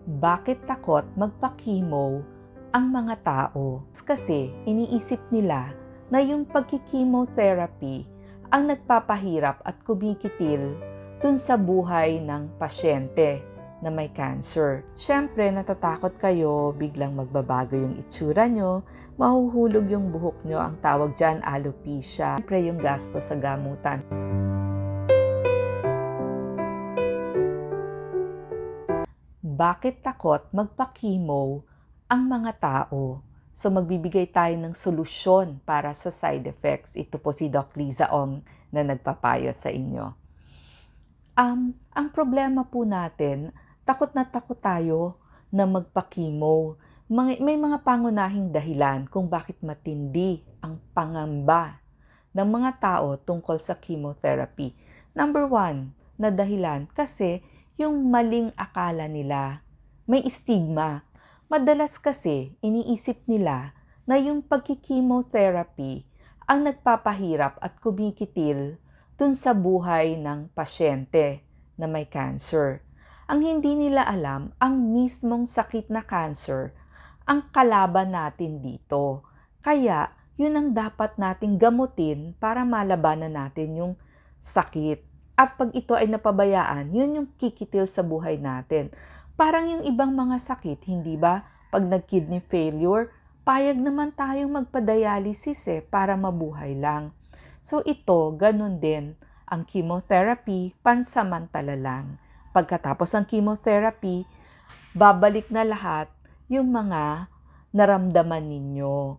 Bakit takot magpa-chemo ang mga tao? Kasi iniisip nila na yung pagki-chemotherapy ang nagpapahirap at kumikitil dun sa buhay ng pasyente na may cancer. Siyempre, natatakot kayo, biglang magbabago yung itsura nyo, mahuhulog yung buhok nyo, ang tawag dyan, alopecia. Siyempre, yung gasto sa gamutan. Bakit takot magpa-chemo ang mga tao? So magbibigay tayo ng solusyon para sa side effects. Ito po si Doc Liza Ong na nagpapayo sa inyo. Ang problema po natin, takot na takot tayo na magpa-chemo. May mga pangunahing dahilan kung bakit matindi ang pangamba ng mga tao tungkol sa chemotherapy. Number 1 na dahilan kasi yung maling akala nila, may stigma. Madalas kasi iniisip nila na yung pagki-chemotherapy ang nagpapahirap at kumikitil dun sa buhay ng pasyente na may cancer. Ang hindi nila alam, ang mismong sakit na cancer ang kalaban natin dito. Kaya, yun ang dapat nating gamutin para malabanan natin yung sakit. At pag ito ay napabayaan, yun yung kikitil sa buhay natin. Parang yung ibang mga sakit, hindi ba? Pag nag-kidney failure, payag naman tayong magpa-dialysis para mabuhay lang. So ito, ganun din. Ang chemotherapy, pansamantala lang. Pagkatapos ng chemotherapy, babalik na lahat yung mga naramdaman ninyo.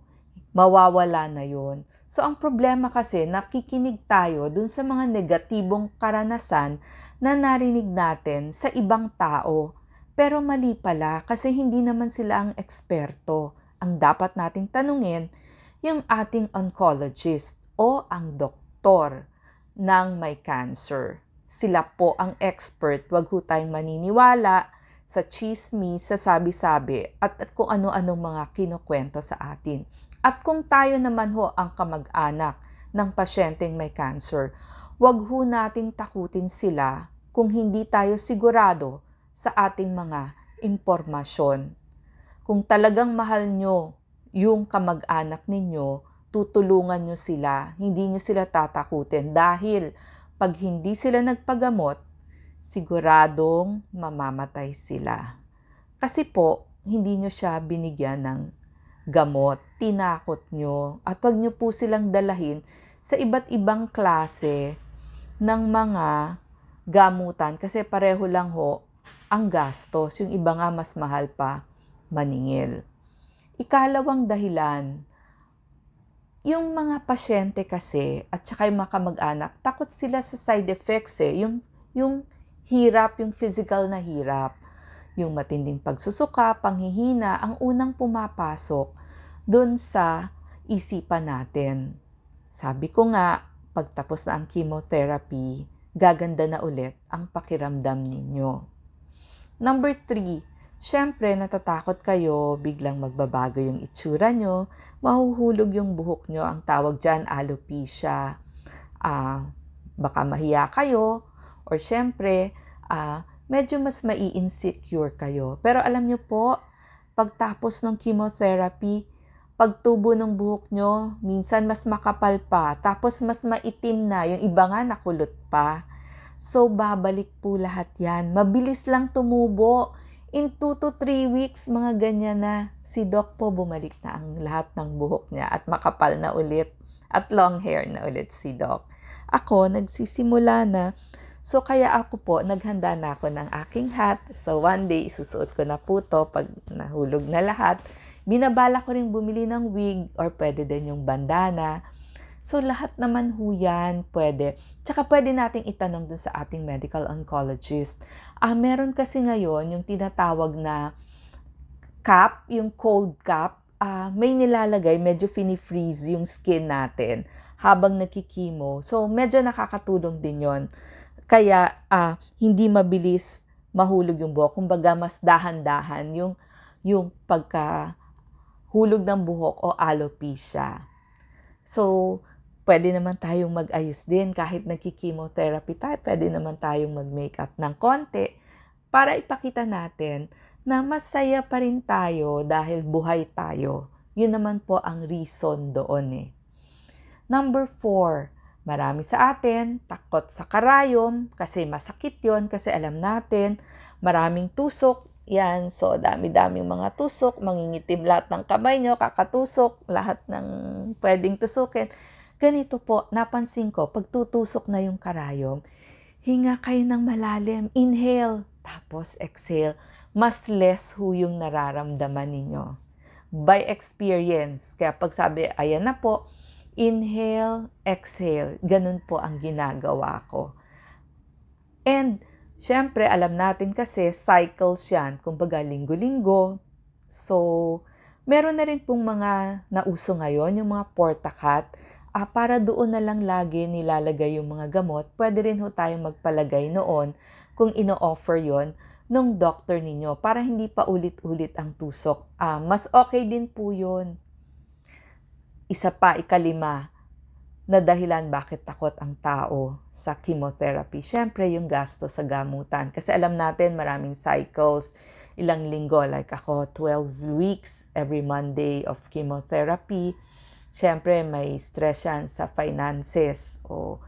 Mawawala na yun. So, ang problema kasi, nakikinig tayo dun sa mga negatibong karanasan na narinig natin sa ibang tao. Pero mali pala kasi hindi naman sila ang eksperto. Ang dapat nating tanungin, yung ating oncologist o ang doktor ng may cancer. Sila po ang expert. Huwag ho tayong maniniwala sa chismis, sa sabi-sabi, at kung ano-anong mga kinukwento sa atin. At kung tayo naman ho ang kamag-anak ng pasyenteng may cancer, wag ho nating takutin sila kung hindi tayo sigurado sa ating mga impormasyon. Kung talagang mahal nyo yung kamag-anak ninyo, tutulungan nyo sila, hindi nyo sila tatakutin dahil pag hindi sila nagpagamot, siguradong mamamatay sila. Kasi po, hindi nyo siya binigyan ng gamot, tinakot nyo, at wag nyo po silang dalahin sa iba't ibang klase ng mga gamutan kasi pareho lang ho ang gastos. Yung iba nga mas mahal pa maningil. Ikalawang dahilan, yung mga pasyente kasi at saka yung mga kamag-anak, takot sila sa side effects yung hirap, yung physical na hirap. Yung matinding pagsusuka, panghihina, ang unang pumapasok doon sa isipan natin. Sabi ko nga, pagtapos na ang chemotherapy, gaganda na ulit ang pakiramdam ninyo. Number 3, syempre natatakot kayo, biglang magbabago yung itsura nyo, mahuhulog yung buhok nyo, ang tawag dyan, alopecia. Baka mahiya kayo, or syempre, medyo mas mai-insecure kayo. Pero alam nyo po, pagtapos ng chemotherapy, pagtubo ng buhok nyo, minsan mas makapal pa, tapos mas maitim na, yung iba nga nakulot pa. So, babalik po lahat yan. Mabilis lang tumubo. In 2 to 3 weeks, mga ganyan na. Si Doc po bumalik na ang lahat ng buhok niya at makapal na ulit at long hair na ulit si Doc. Ako, nagsisimula na. So, kaya ako po, naghanda na ako ng aking hat. So, one day, isusuot ko na po to pag nahulog na lahat. Binabala ko rin bumili ng wig or pwede din yung bandana. So, lahat naman ho yan pwede. Tsaka pwede nating itanong dun sa ating medical oncologist. Meron kasi ngayon yung tinatawag na cap, yung cold cap. May nilalagay, medyo fini-freeze yung skin natin habang nagkikimo. So, medyo nakakatulong din yon. Kaya, hindi mabilis mahulog yung buhok. Kumbaga, mas dahan-dahan yung pagkahulog ng buhok o alopecia. So, pwede naman tayong mag-ayos din kahit nagki-chemotherapy tayo. Pwede naman tayong mag-makeup ng konti para ipakita natin na masaya pa rin tayo dahil buhay tayo. Yun naman po ang reason doon eh. Number 4, marami sa atin takot sa karayom kasi masakit yon kasi alam natin maraming tusok. Yan, so dami-daming mga tusok, mangingitim lahat ng kamay nyo, kakatusok, lahat ng pwedeng tusukin. Ganito po, napansin ko, pag tutusok na yung karayom, hinga kayo ng malalim, inhale, tapos exhale. Mas less ho yung nararamdaman ninyo. By experience, kaya pag sabi, ayan na po, inhale, exhale, ganun po ang ginagawa ko. And syempre, alam natin kasi, cycles yan. Kumbaga, linggo-linggo. So, meron na rin pong mga nauso ngayon, yung mga Portacat. Para doon na lang lagi nilalagay yung mga gamot, pwede rin ho tayong magpalagay noon kung ino-offer yon nung doctor ninyo para hindi pa ulit-ulit ang tusok. Mas okay din po yun. Isa pa, 5, na dahilan bakit takot ang tao sa chemotherapy. Siyempre, yung gasto sa gamutan. Kasi alam natin, maraming cycles, ilang linggo. Like ako, 12 weeks every Monday of chemotherapy. Siyempre, may stress yan sa finances o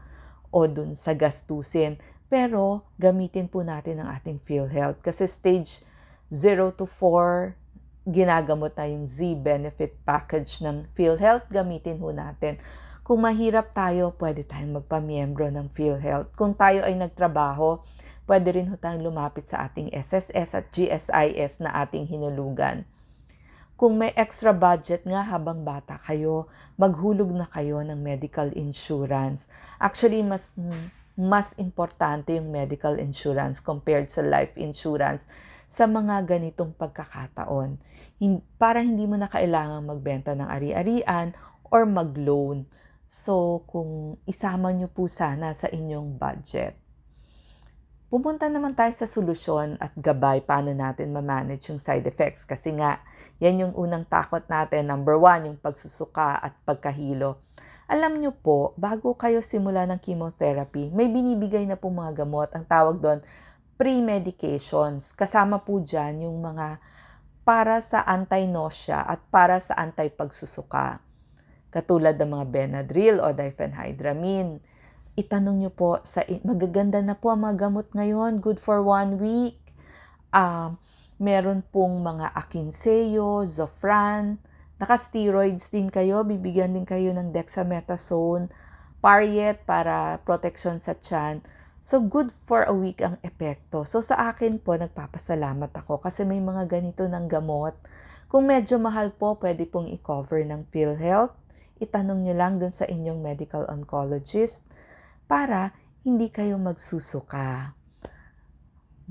dun sa gastusin. Pero, gamitin po natin ang ating PhilHealth. Kasi stage 0 to 4, ginagamot na yung Z-benefit package ng PhilHealth. Gamitin ho natin. Kung mahirap tayo, pwede tayong magpamiyembro ng PhilHealth. Kung tayo ay nagtrabaho, pwede rin ho tayong lumapit sa ating SSS at GSIS na ating hinulugan. Kung may extra budget nga habang bata kayo, maghulog na kayo ng medical insurance. Actually, mas importante yung medical insurance compared sa life insurance sa mga ganitong pagkakataon. Para hindi mo na kailangan magbenta ng ari-arian or mag-loan. So, kung isama nyo po sana sa inyong budget. Pupunta naman tayo sa solusyon at gabay paano natin ma-manage yung side effects. Kasi nga, yan yung unang takot natin. Number 1, yung pagsusuka at pagkahilo. Alam nyo po, bago kayo simula ng chemotherapy, may binibigay na po mga gamot. Ang tawag doon, pre-medications. Kasama po dyan yung mga para sa anti-nausea at para sa anti-pagsusuka. Katulad ng mga Benadryl o diphenhydramine. Itanong nyo po, magaganda na po ang mga gamot ngayon, good for 1 week. Meron pong mga Akinseo, Zofran, naka-steroids din kayo, bibigyan din kayo ng dexamethasone, Pariet para protection sa tiyan. So, good for a week ang epekto. So, sa akin po, nagpapasalamat ako kasi may mga ganito ng gamot. Kung medyo mahal po, pwede pong i-cover ng PhilHealth. Itanong nyo lang dun sa inyong medical oncologist para hindi kayo magsusuka.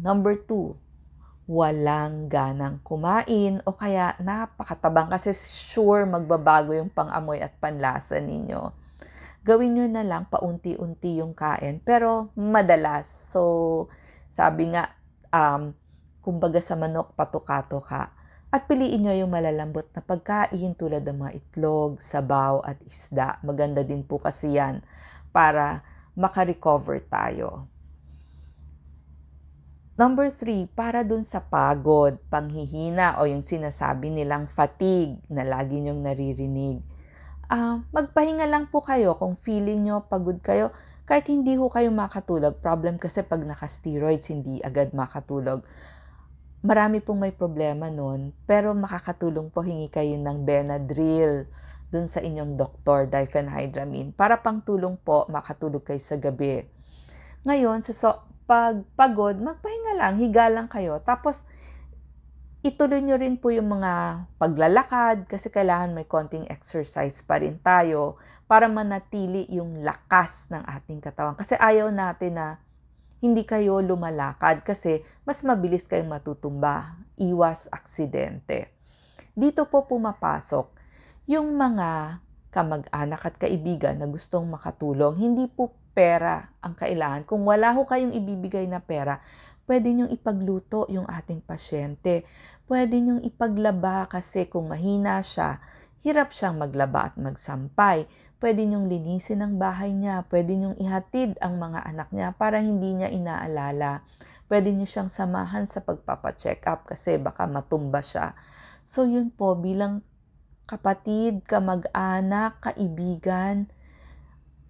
Number 2, walang ganang kumain o kaya napakatabang kasi sure magbabago yung pang-amoy at panlasa ninyo. Gawin nyo na lang paunti-unti yung kain pero madalas. So, sabi nga, kumbaga sa manok, patukato ka. At piliin nyo yung malalambot na pagkain tulad ng mga itlog, sabaw at isda. Maganda din po kasi yan para makarecover tayo. Number 3, para dun sa pagod, panghihina o yung sinasabi nilang fatigue na lagi nyong naririnig. Magpahinga lang po kayo kung feeling nyo pagod kayo. Kahit hindi ho kayo makatulog, problem kasi pag naka-steroids, hindi agad makatulog. Marami pong may problema nun, pero makakatulong po hingi kayo ng Benadryl dun sa inyong doktor, diphenhydramine, para pangtulong po makatulog kayo sa gabi. Ngayon, pag pagod, magpahinga lang, higa lang kayo. Tapos, ituloy nyo rin po yung mga paglalakad kasi kailangan may konting exercise pa rin tayo para manatili yung lakas ng ating katawan. Kasi ayaw natin na hindi kayo lumalakad kasi mas mabilis kayong matutumba. Iwas aksidente. Dito po pumapasok yung mga kamag-anak at kaibigan na gustong makatulong. Hindi po pera ang kailangan. Kung wala ho kayong ibibigay na pera, pwede nyong ipagluto yung ating pasyente. Pwede nyong ipaglaba kasi kung mahina siya, hirap siyang maglaba at magsampay. Pwede nyong linisin ang bahay niya. Pwede nyong ihatid ang mga anak niya para hindi niya inaalala. pwede nyo siyang samahan sa pagpapacheck up kasi baka matumba siya. So yun po, bilang kapatid, kamag-anak, kaibigan,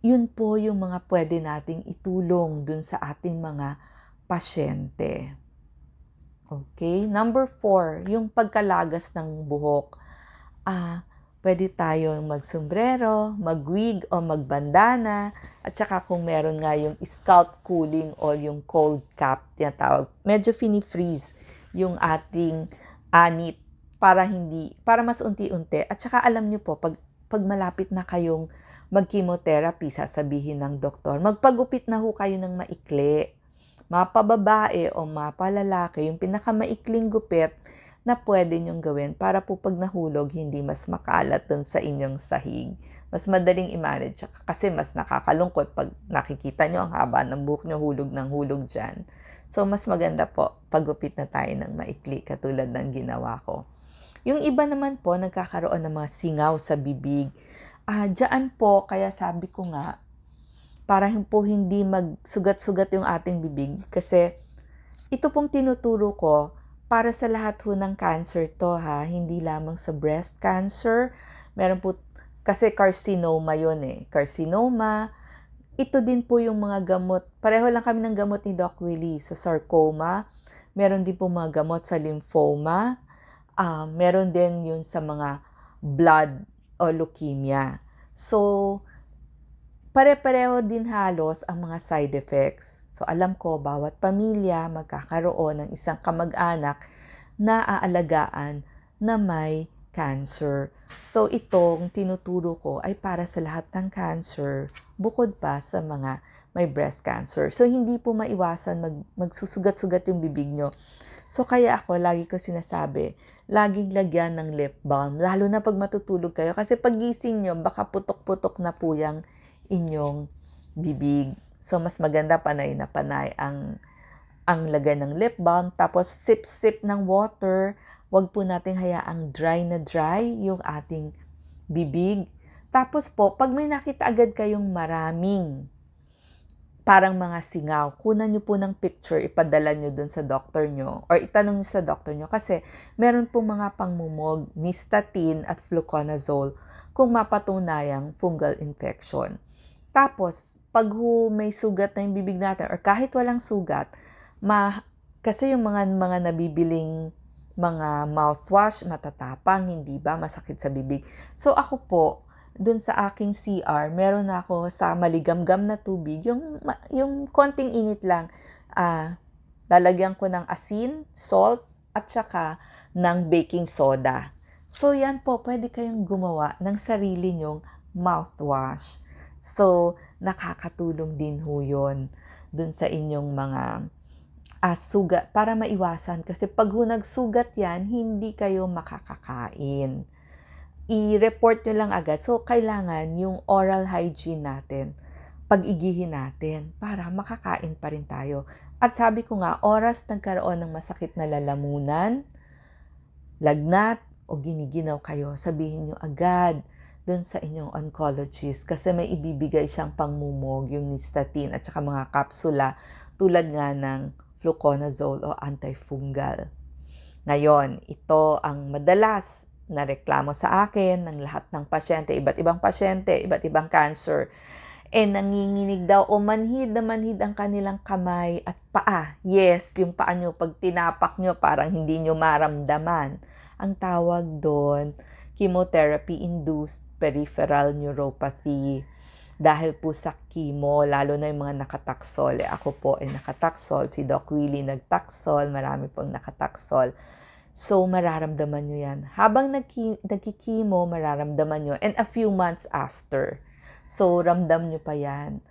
yun po yung mga pwede nating itulong dun sa ating mga pasyente. Okay? Number 4, yung pagkalagas ng buhok. Pwede tayong magsombrero, magwig o magbandana, at saka kung meron nga yung scalp cooling o yung cold cap, tinatawag, medyo fini-freeze yung ating anit para mas unti-unti. At saka alam nyo po, pag malapit na kayong mag-chemotherapy, sasabihin ng doktor, magpagupit na ho kayo ng maikli. Mapababae o mapalalaki, yung pinakamaikling gupit na pwede nyong gawin para po pag nahulog, hindi mas makalat dun sa inyong sahig. Mas madaling i-manage kasi mas nakakalungkot pag nakikita nyo ang haba ng buhok nyo, hulog ng hulog dyan. So, mas maganda po, paggupit na tayo ng maikli katulad ng ginawa ko. Yung iba naman po, nagkakaroon ng mga singaw sa bibig. Diyan po, kaya sabi ko nga, para po hindi magsugat-sugat yung ating bibig. Kasi ito pong tinuturo ko para sa lahat ho ng cancer to ha. Hindi lamang sa breast cancer. Meron po, kasi carcinoma yun eh. Carcinoma. Ito din po yung mga gamot. Pareho lang kami ng gamot ni Doc Willie. Sa sarcoma. Meron din po mga gamot sa lymphoma. Meron din yun sa mga blood o leukemia. So, pare-pareho din halos ang mga side effects. So alam ko, bawat pamilya magkakaroon ng isang kamag-anak na aalagaan na may cancer. So itong tinuturo ko ay para sa lahat ng cancer, bukod pa sa mga may breast cancer. So hindi po maiwasan magsusugat-sugat yung bibig nyo. So kaya ako, lagi ko sinasabi, laging lagyan ng lip balm, lalo na pag matutulog kayo. Kasi pag gising nyo, baka putok-putok na po yung inyong bibig. So, mas maganda panay na panay ang lagay ng lip balm. Tapos, sip-sip ng water. Huwag po nating hayaang dry na dry yung ating bibig. Tapos po, pag may nakita agad kayong maraming parang mga singaw, kunan nyo po ng picture, ipadala nyo dun sa doctor nyo or itanong nyo sa doctor nyo kasi meron po mga pangmumog, nystatin at fluconazole kung mapatunayang fungal infection. Tapos, pag may sugat na yung bibig natin or kahit walang sugat, kasi yung mga nabibiling mga mouthwash, matatapang, hindi ba, masakit sa bibig. So ako po, dun sa aking CR, meron ako sa maligamgam na tubig, yung konting init lang, lalagyan ko ng asin, salt, at saka ng baking soda. So yan po, pwede kayong gumawa ng sarili nyong mouthwash. So, nakakatulong din ho yun dun sa inyong mga sugat para maiwasan. Kasi pag nagsugat yan, hindi kayo makakakain. I-report nyo lang agad. So, kailangan yung oral hygiene natin, pag-igihin natin para makakain pa rin tayo. At sabi ko nga, oras nagkaroon ng masakit na lalamunan, lagnat, o giniginaw kayo, sabihin nyo agad dun sa inyong oncologist kasi may ibibigay siyang pangmumog, yung nystatin at saka mga kapsula tulad nga ng fluconazole o antifungal. Ngayon, ito ang madalas na reklamo sa akin ng lahat ng pasyente, iba't ibang pasyente, iba't ibang cancer. Nanginginig daw o manhid na manhid ang kanilang kamay at paa. Yes, yung paa nyo, pag tinapak nyo, parang hindi nyo maramdaman. Ang tawag doon, chemotherapy-induced peripheral neuropathy. Dahil po sa chemo, lalo na yung mga nakataksol. Ako po ay nakataksol, si Doc Willie nagtaksol, marami pong nakataksol. So, mararamdaman nyo yan. Habang nagkikimo, mararamdaman nyo. And a few months after. So, ramdam nyo pa yan.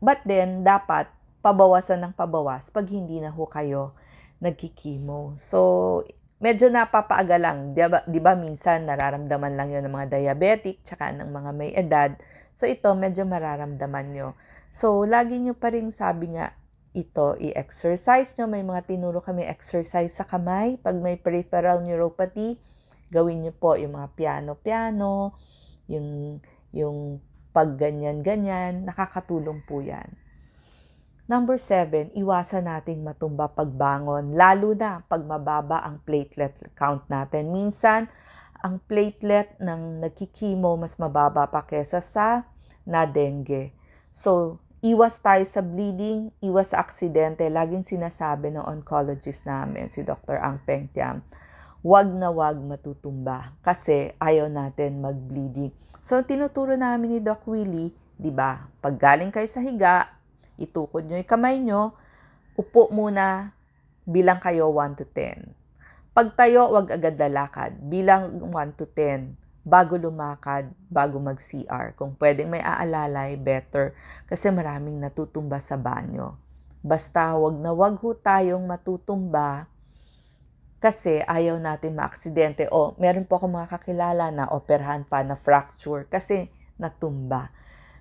But then, dapat pabawasan ng pabawas pag hindi na ho kayo nagkikimo. So, medyo napapaaga lang. Diba minsan nararamdaman lang yun ng mga diabetic tsaka ng mga may edad. So, ito medyo mararamdaman nyo. So, lagi nyo pa rin sabi nga, ito, i-exercise nyo. May mga tinuro kami exercise sa kamay. Pag may peripheral neuropathy, gawin nyo po yung mga piano-piano, yung pag ganyan-ganyan, nakakatulong po yan. Number 7, iwasan nating matumba pagbangon, lalo na pag mababa ang platelet count natin. Minsan, ang platelet ng nagkikimo mas mababa pa kesa sa na-dengue. So, iwas tayo sa bleeding, iwas sa aksidente. Laging sinasabi ng oncologist namin, si Dr. Ang Peng Tiam, wag na wag matutumba kasi ayaw natin mag-bleeding. So, tinuturo namin ni Doc Willie, di ba? Pag galing kayo sa higa, itukod nyo yung kamay nyo, upo muna, bilang kayo 1 to 10. Pag tayo, wag agad lalakad, bilang 1 to 10, bago lumakad, bago mag-CR. Kung pwedeng may aalalay, better, kasi maraming natutumba sa banyo. Basta wag na wag ho tayong matutumba, kasi ayaw natin maaksidente. O, meron po ako mga kakilala na operahan pa na fracture kasi natumba.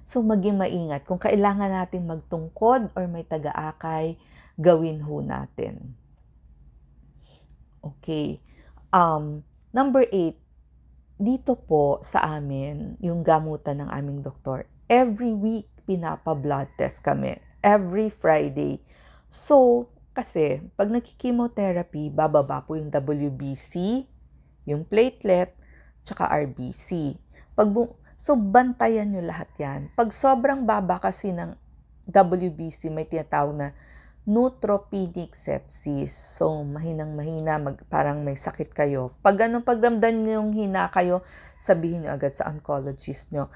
So, maging maingat. Kung kailangan natin magtungkod or may taga-akay, gawin ho natin. Okay. Number 8, dito po sa amin, yung gamutan ng aming doktor, every week pinapa-blood test kami. Every Friday. So, kasi pag nagki-chemotherapy, bababa po yung WBC, yung platelet, tsaka RBC. So, bantayan nyo lahat yan. Pag sobrang baba kasi ng WBC, may tinatawag na neutropenic sepsis. So, mahinang-mahina, parang may sakit kayo. Pag pagramdam nyo yung hina kayo, sabihin nyo agad sa oncologist nyo.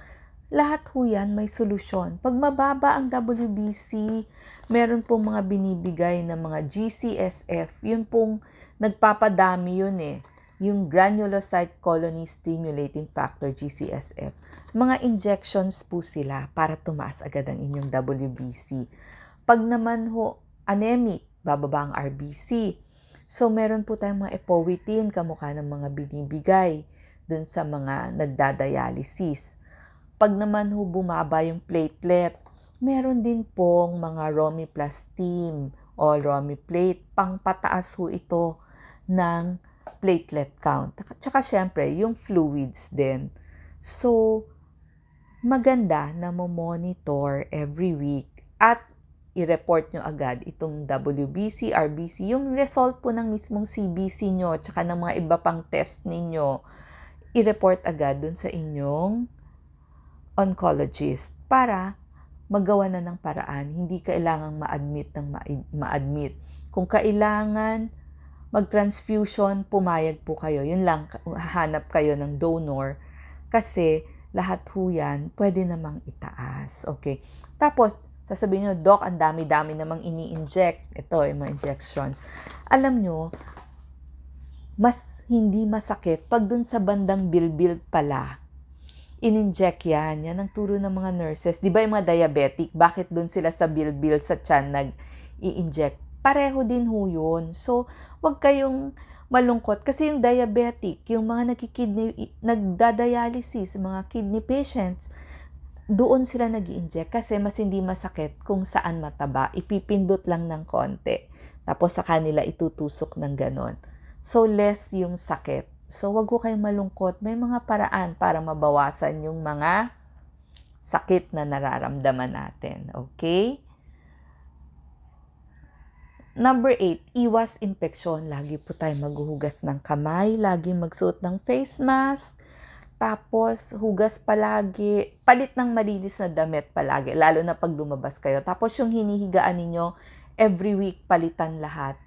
Lahat ho yan may solusyon. Pag mababa ang WBC, meron pong mga binibigay na mga GCSF. Yun pong nagpapadami yun eh. Yung granulocyte colony stimulating factor, GCSF. Mga injections po sila para tumaas agad ang inyong WBC. Pag naman ho, anemic, bababa ang RBC. So, meron po tayong mga epoetin, kamukha ng mga binibigay dun sa mga nagdadialysis. Pag naman ho bumaba yung platelet, meron din pong mga Romiplastim o Romiplate. Pangpataas ho ito ng platelet count. Tsaka syempre, yung fluids din. So, maganda na mo-monitor every week at i-report nyo agad itong WBC, RBC, yung result po ng mismong CBC nyo, tsaka ng mga iba pang test ninyo, i-report agad dun sa inyong oncologist para magawa na ng paraan. Hindi kailangang ma-admit ng ma-admit. Kung kailangan mag-transfusion, pumayag po kayo. Yun lang, hanap kayo ng donor kasi lahat ho yan pwede namang itaas. Okay. Tapos, sasabihin nyo, Doc, ang dami-dami namang ini-inject. Ito, yung mga injections. Alam nyo, mas hindi masakit pag dun sa bandang bilbil pala, in-inject yan. Yan ang turo ng mga nurses. Di ba yung mga diabetic, bakit dun sila sa bilbil sa tiyan nag-i-inject? Pareho din ho yun. So, wag kayong malungkot. Kasi yung diabetic, yung mga nagdadialysis, mga kidney patients, doon sila nag-i-inject kasi mas hindi masakit kung saan mataba. Ipipindot lang ng konti. Tapos sa kanila itutusok ng ganon. So, less yung sakit. So, wag ko kayong malungkot. May mga paraan para mabawasan yung mga sakit na nararamdaman natin. Okay? Number 8, iwas infeksyon. Lagi po tayo maghuhugas ng kamay, lagi magsuot ng face mask, tapos hugas palagi, palit ng malinis na damit palagi, lalo na pag lumabas kayo. Tapos yung hinihigaan ninyo, every week palitan lahat.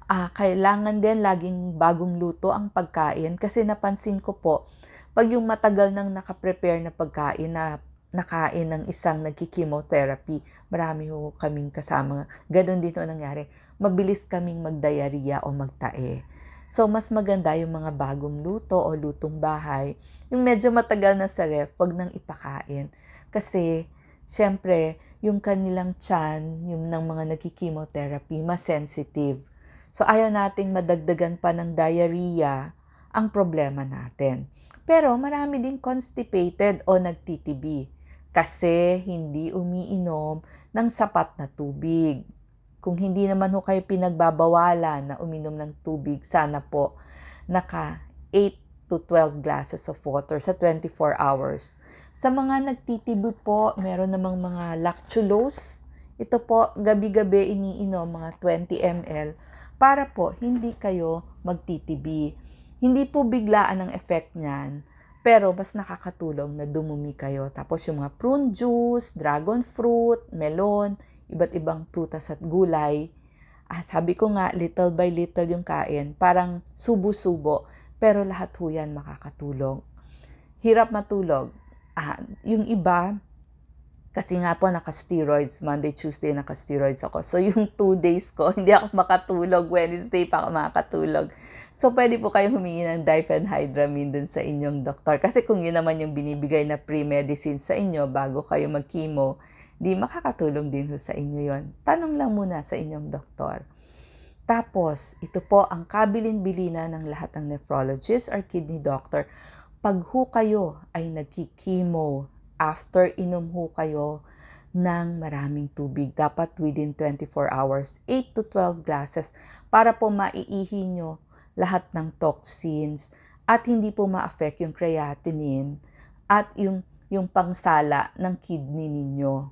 Kailangan din laging bagong luto ang pagkain kasi napansin ko po, pag yung matagal nang nakaprepare na pagkain na nakain ng isang nagki-chemotherapy, marami ho kaming kasama. Ganon din ho nangyari. Mabilis kaming magdiarrhea o magtae. So, mas maganda yung mga bagong luto o lutong bahay. Yung medyo matagal na sa ref, wag nang ipakain. Kasi, syempre, yung kanilang tiyan, yung ng mga nagki-chemotherapy, mas sensitive. So, ayaw nating madagdagan pa ng diarrhea ang problema natin. Pero, marami din constipated o nagtitibi kasi hindi umiinom ng sapat na tubig. Kung hindi naman ho kayo pinagbabawalan na uminom ng tubig, sana po naka 8 to 12 glasses of water sa 24 hours. Sa mga nagtitibi po, meron namang mga lactulose Ito po, gabi-gabi iniinom mga 20 ml para po hindi kayo magtitibi. Hindi po biglaan ang effect niyan, pero mas nakakatulong na dumumi kayo. Tapos yung mga prune juice, dragon fruit, melon, iba't ibang prutas at gulay. Sabi ko nga, little by little yung kain, parang subo-subo, pero lahat ho yan makakatulong. Hirap matulog. Yung iba, kasi nga po naka-steroids, Monday, Tuesday naka-steroids ako. So yung 2 days ko, hindi ako makatulog, Wednesday pa ako makakatulog. So pwede po kayong humingi ng diphenhydramine dun sa inyong doktor. Kasi kung yun naman yung binibigay na pre-medicine sa inyo bago kayo mag-chemo, di makakatulong din ho sa inyo yon. Tanong lang muna sa inyong doktor. Tapos, ito po ang kabilin-bilina ng lahat ng nephrologist or kidney doctor. Pag ho kayo ay nagki-chemo, after inom ho kayo ng maraming tubig, dapat within 24 hours, 8 to 12 glasses, para po maiihi nyo lahat ng toxins at hindi po ma-affect yung creatinine at yung pangsala ng kidney ninyo.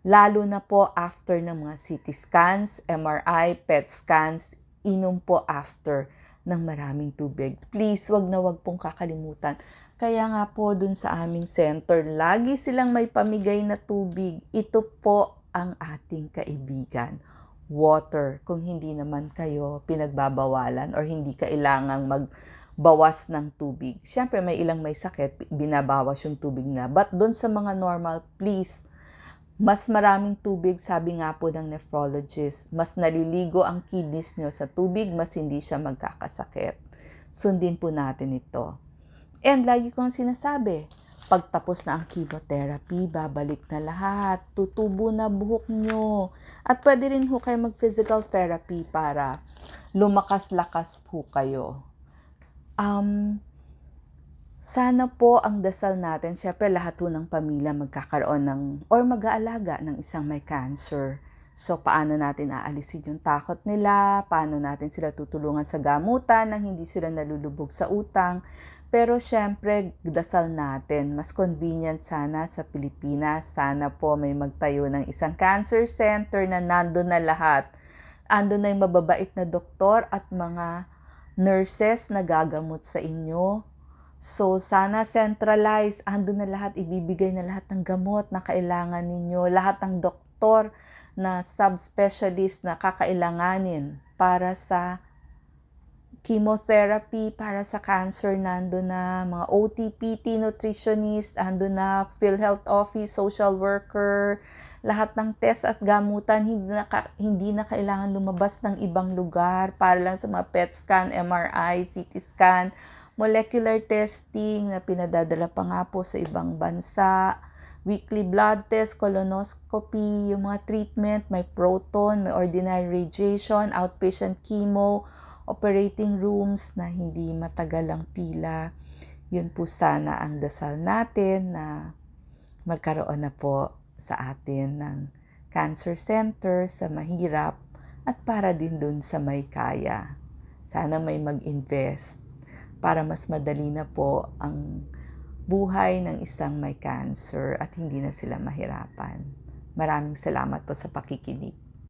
Lalo na po after ng mga CT scans, MRI, PET scans, inom po after ng maraming tubig. Please, wag na wag pong kakalimutan. Kaya nga po dun sa aming center, lagi silang may pamigay na tubig. Ito po ang ating kaibigan. Water, kung hindi naman kayo pinagbabawalan or hindi kailangang magbawas ng tubig. Siyempre, may ilang may sakit, binabawas yung tubig na. But dun sa mga normal, please, mas maraming tubig, sabi nga po ng nephrologist, mas naliligo ang kidneys nyo sa tubig, mas hindi siya magkakasakit. Sundin po natin ito. And lagi kong sinasabi, pagtapos na ang chemotherapy, babalik na lahat, tutubo na buhok nyo. At pwede rin ho kayo mag-physical therapy para lumakas-lakas po kayo. Sana po ang dasal natin, syempre lahat po ng pamilya magkakaroon ng or mag-aalaga ng isang may cancer. So paano natin aalisin yung takot nila, paano natin sila tutulungan sa gamutan nang hindi sila nalulubog sa utang. Pero syempre dasal natin, mas convenient sana sa Pilipinas, sana po may magtayo ng isang cancer center na nandun na lahat. Andun na yung mababait na doktor at mga nurses na gagamot sa inyo. So, sana centralize, andun na lahat, ibibigay na lahat ng gamot na kailangan ninyo, lahat ng doktor na subspecialist na kakailanganin para sa chemotherapy, para sa cancer, nandun na mga OT, PT, nutritionist, andun na PhilHealth Office, social worker, lahat ng test at gamutan, hindi na kailangan lumabas ng ibang lugar para lang sa mga PET scan, MRI, CT scan, molecular testing na pinadadala pa nga po sa ibang bansa, weekly blood test, colonoscopy, yung mga treatment, may proton, may ordinary radiation, outpatient chemo, operating rooms na hindi matagal ang pila. Yun po sana ang dasal natin na magkaroon na po sa atin ng cancer center sa mahirap at para din dun sa may kaya. Sana may mag-invest para mas madali na po ang buhay ng isang may cancer at hindi na sila mahirapan. Maraming salamat po sa pakikinig.